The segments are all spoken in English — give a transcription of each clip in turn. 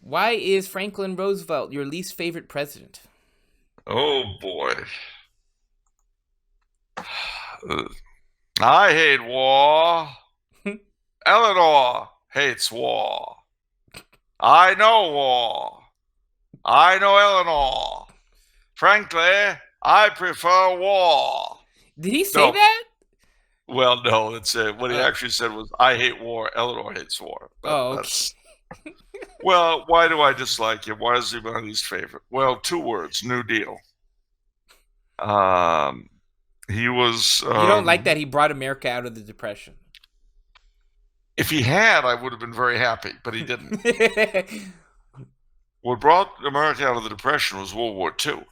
Why is Franklin Roosevelt your least favorite president? Oh boy. I hate war. Eleanor hates war. I know war. I know Eleanor. Frankly, I prefer war. Did he say No, that? well, no. That's what he Oh, actually said was, "I hate war. Eleanor hates war." But oh, okay. that's well. Why do I dislike him? Why is he my least favorite? Well, two words: New Deal. Um, he was. You don't like that he brought America out of the Depression. If he had, I would have been very happy, but he didn't. What brought America out of the Depression was World War II.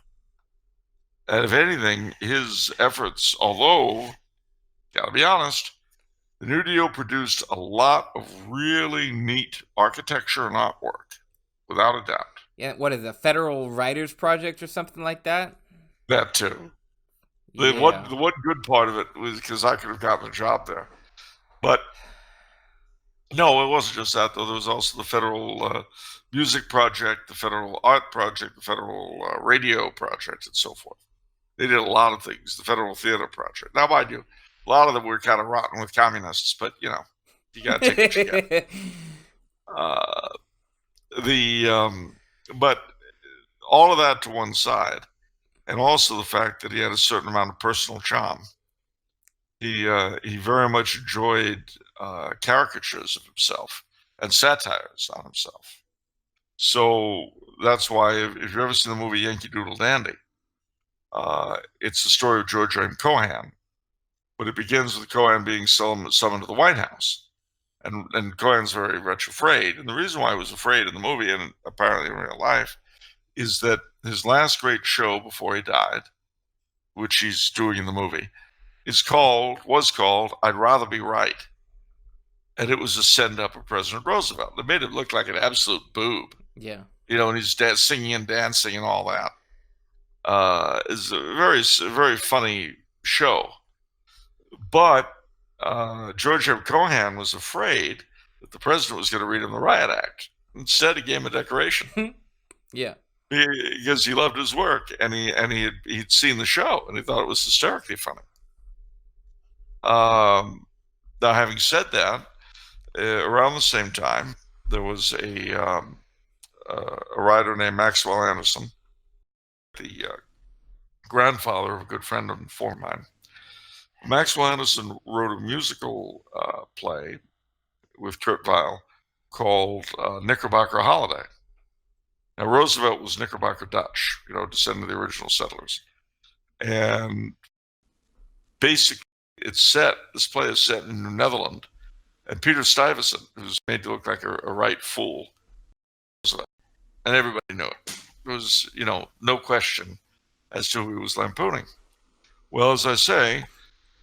And if anything, his efforts, although, gotta be honest, the New Deal produced a lot of really neat architecture and artwork, without a doubt. Yeah, what is it, a Federal Writers Project or something like that? That too. Yeah. The one good part of it was because I could have gotten a job there. But no, it wasn't just that, though. There was also the Federal Music Project, the Federal Art Project, the Federal Radio Project, and so forth. They did a lot of things. The Federal Theater Project. Now, mind you, a lot of them were kind of rotten with communists, but you got to take what you get. Uh, but all of that to one side, and also the fact that he had a certain amount of personal charm. He very much enjoyed caricatures of himself and satires on himself. So that's why, if you've ever seen the movie Yankee Doodle Dandy, it's the story of George M. Cohan, but it begins with Cohan being summoned to the White House. And Cohan's very much afraid. And the reason why he was afraid in the movie, and apparently in real life, is that his last great show before he died, which he's doing in the movie, was called I'd Rather Be Right. And it was a send up of President Roosevelt. It made him look like an absolute boob. Yeah. And he's singing and dancing and all that. It's a very funny show. But George M. Cohan was afraid that the president was going to read him the riot act. Instead, he gave him a decoration Yeah. because he loved his work, and he'd seen the show and he thought it was hysterically funny. Now, having said that, around the same time, there was a writer named Maxwell Anderson, the grandfather of a good friend and former mine. Maxwell Anderson wrote a musical play with Kurt Weill called Knickerbocker Holiday. Now, Roosevelt was Knickerbocker Dutch, descendant of the original settlers. And basically, this play is set in New Netherlands, and Peter Stuyvesant, who's made to look like a right fool, and everybody knew it. There was, no question as to who he was lampooning. Well, as I say,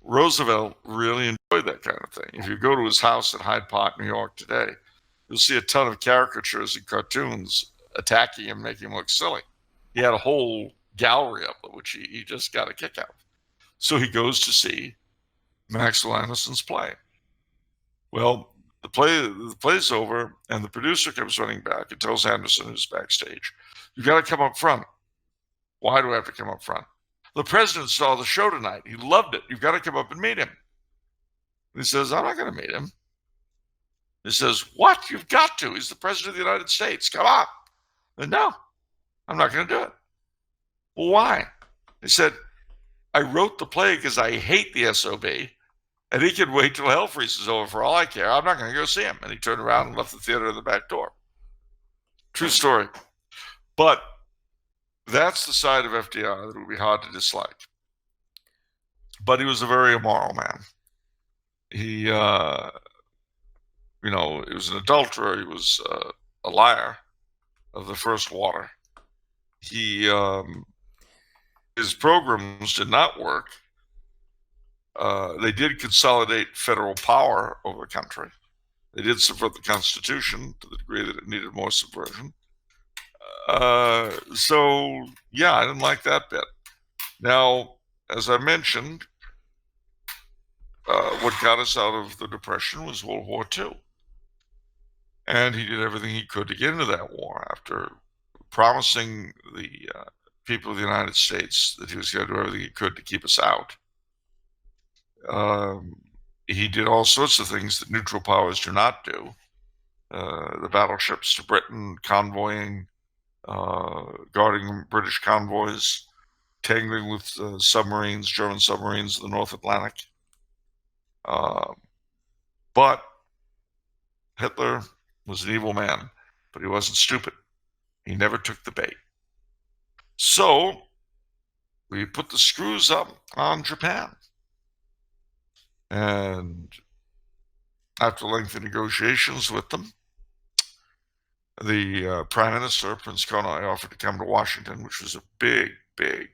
Roosevelt really enjoyed that kind of thing. If you go to his house in Hyde Park, New York today, you'll see a ton of caricatures and cartoons attacking him, making him look silly. He had a whole gallery of them, which he just got a kick out of. So he goes to see Maxwell Anderson's play. Well, the play's over, and the producer comes running back and tells Anderson, who's backstage, "You got to come up front." "Why do I have to come up front?" "The president saw the show tonight. He loved it. You've got to come up and meet him." And he says, "I'm not going to meet him." He says, "What? You've got to. He's the president of the United States. Come on." And no, I'm not going to do it. "Well, why?" He said, "I wrote the play because I hate the SOB, and he can wait till hell freezes over for all I care. I'm not going to go see him." And he turned around and left the theater in the back door. True story. But that's the side of FDR that would be hard to dislike. But he was a very immoral man. He, he was an adulterer. He was a liar of the first water. His programs did not work. They did consolidate federal power over the country. They did subvert the Constitution to the degree that it needed more subversion. So, yeah, I didn't like that bit. Now, as I mentioned, what got us out of the Depression was World War II. And he did everything he could to get into that war after promising the people of the United States that he was going to do everything he could to keep us out. He did all sorts of things that neutral powers do not do. The battleships to Britain, convoying, guarding British convoys, tangling with submarines, German submarines in the North Atlantic. But Hitler was an evil man, but he wasn't stupid. He never took the bait. So we put the screws up on Japan. And after lengthy negotiations with them, the Prime Minister, Prince Konai, offered to come to Washington, which was a big, big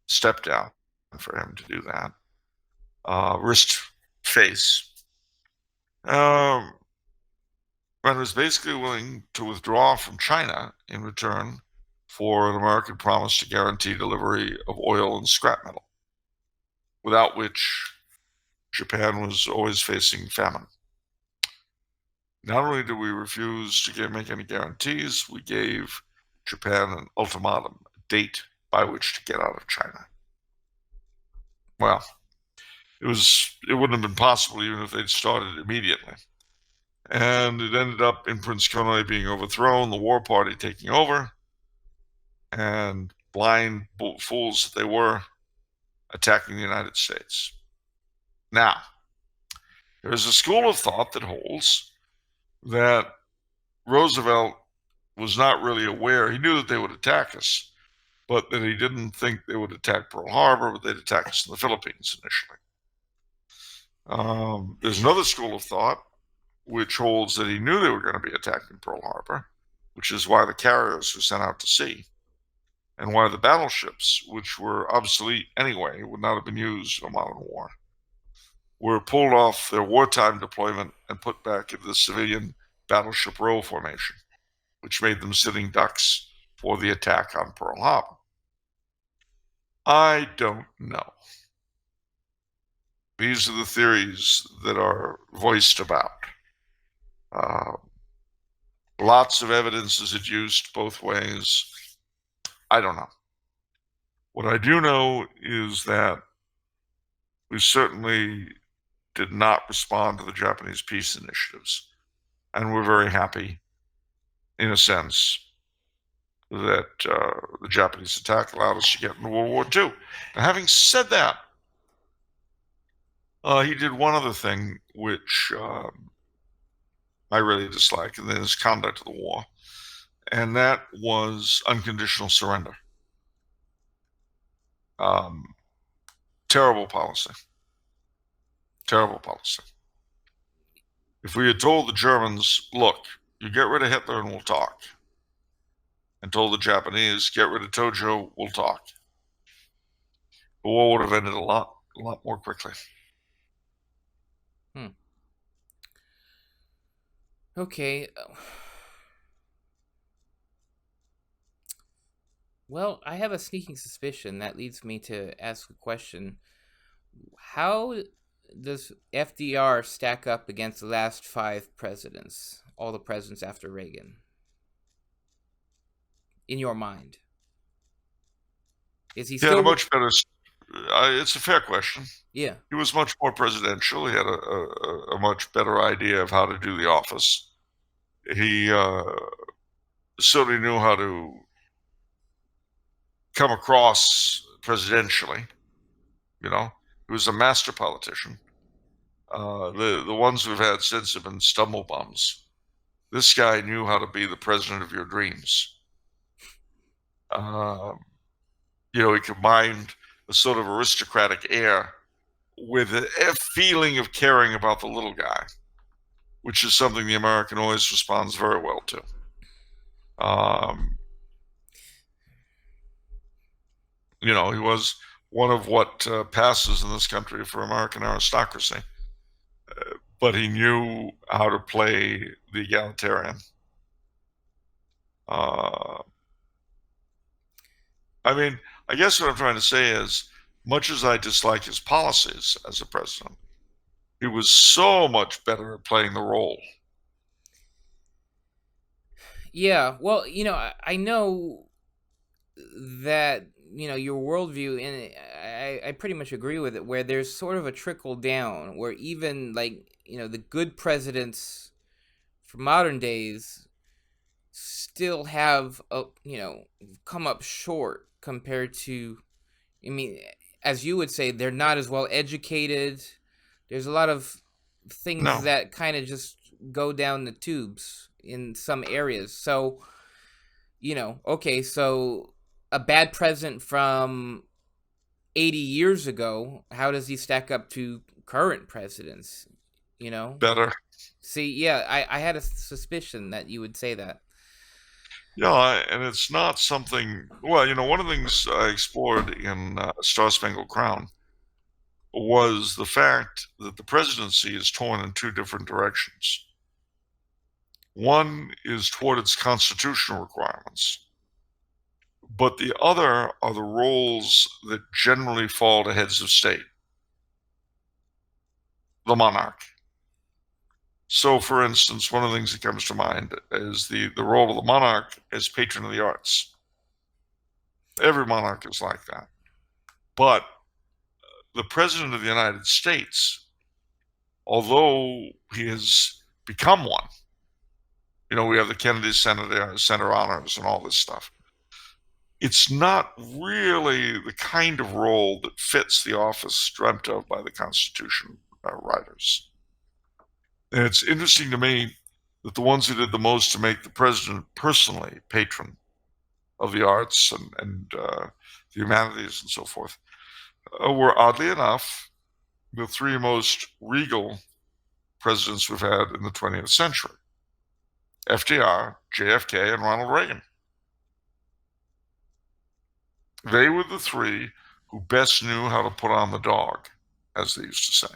step down for him to do that. Risked face. And was basically willing to withdraw from China in return for an American promise to guarantee delivery of oil and scrap metal, without which Japan was always facing famine. Not only did we refuse to make any guarantees, we gave Japan an ultimatum, a date by which to get out of China. Well, it wouldn't have been possible even if they'd started immediately. And it ended up in Prince Konai being overthrown, the war party taking over, and blind fools that they were, attacking the United States. Now, there's a school of thought that holds that Roosevelt was not really aware. He knew that they would attack us, but that he didn't think they would attack Pearl Harbor, but they'd attack us in the Philippines initially. There's another school of thought which holds that he knew they were going to be attacking Pearl Harbor, which is why the carriers were sent out to sea, and why the battleships, which were obsolete anyway, would not have been used in a modern war, were pulled off their wartime deployment and put back into the civilian battleship row formation, which made them sitting ducks for the attack on Pearl Harbor. I don't know. These are the theories that are voiced about. Lots of evidence is adduced both ways. I don't know. What I do know is that we certainly did not respond to the Japanese peace initiatives, and we're very happy, in a sense, that the Japanese attack allowed us to get into World War II. Now, having said that, he did one other thing which I really dislike, and that is conduct of the war, and that was unconditional surrender. Terrible policy. Terrible policy. If we had told the Germans, look, you get rid of Hitler and we'll talk, and told the Japanese, get rid of Tojo, we'll talk, the war would have ended a lot more quickly. Okay. Well, I have a sneaking suspicion that leads me to ask a question. How does FDR stack up against the last 5 presidents, all the presidents after Reagan? In your mind, is he still much better? It's a fair question. Yeah, he was much more presidential. He had a much better idea of how to do the office. He certainly knew how to come across presidentially. He was a master politician. The ones we've had since have been stumblebums. This guy knew how to be the president of your dreams. He combined a sort of aristocratic air with a feeling of caring about the little guy, which is something the American always responds very well to. He was one of what passes in this country for American aristocracy, but he knew how to play the egalitarian. I guess what I'm trying to say is, much as I dislike his policies as a president, he was so much better at playing the role. Yeah, well, I know that your worldview, and I pretty much agree with it. Where there's sort of a trickle down, where even like the good presidents for modern days still have come up short compared to. I mean, as you would say, they're not as well educated. There's a lot of things No, that kind of just go down the tubes in some areas. So okay, so a bad president from 80 years ago, how does he stack up to current presidents? You know? better. See, yeah, I had a suspicion that you would say that. Yeah, and it's not something. Well, one of the things I explored in Star Spangled Crown was the fact that the presidency is torn in two different directions. One is toward its constitutional requirements, but the other are the roles that generally fall to heads of state, the monarch. So, for instance, one of the things that comes to mind is the role of the monarch as patron of the arts. Every monarch is like that. But the President of the United States, although he has become one, we have the Kennedy Center honors and all this stuff. It's not really the kind of role that fits the office dreamt of by the Constitution writers. And it's interesting to me that the ones who did the most to make the president personally patron of the arts and the humanities and so forth were, oddly enough, the three most regal presidents we've had in the 20th century: FDR, JFK, and Ronald Reagan. They were the three who best knew how to put on the dog, as they used to say.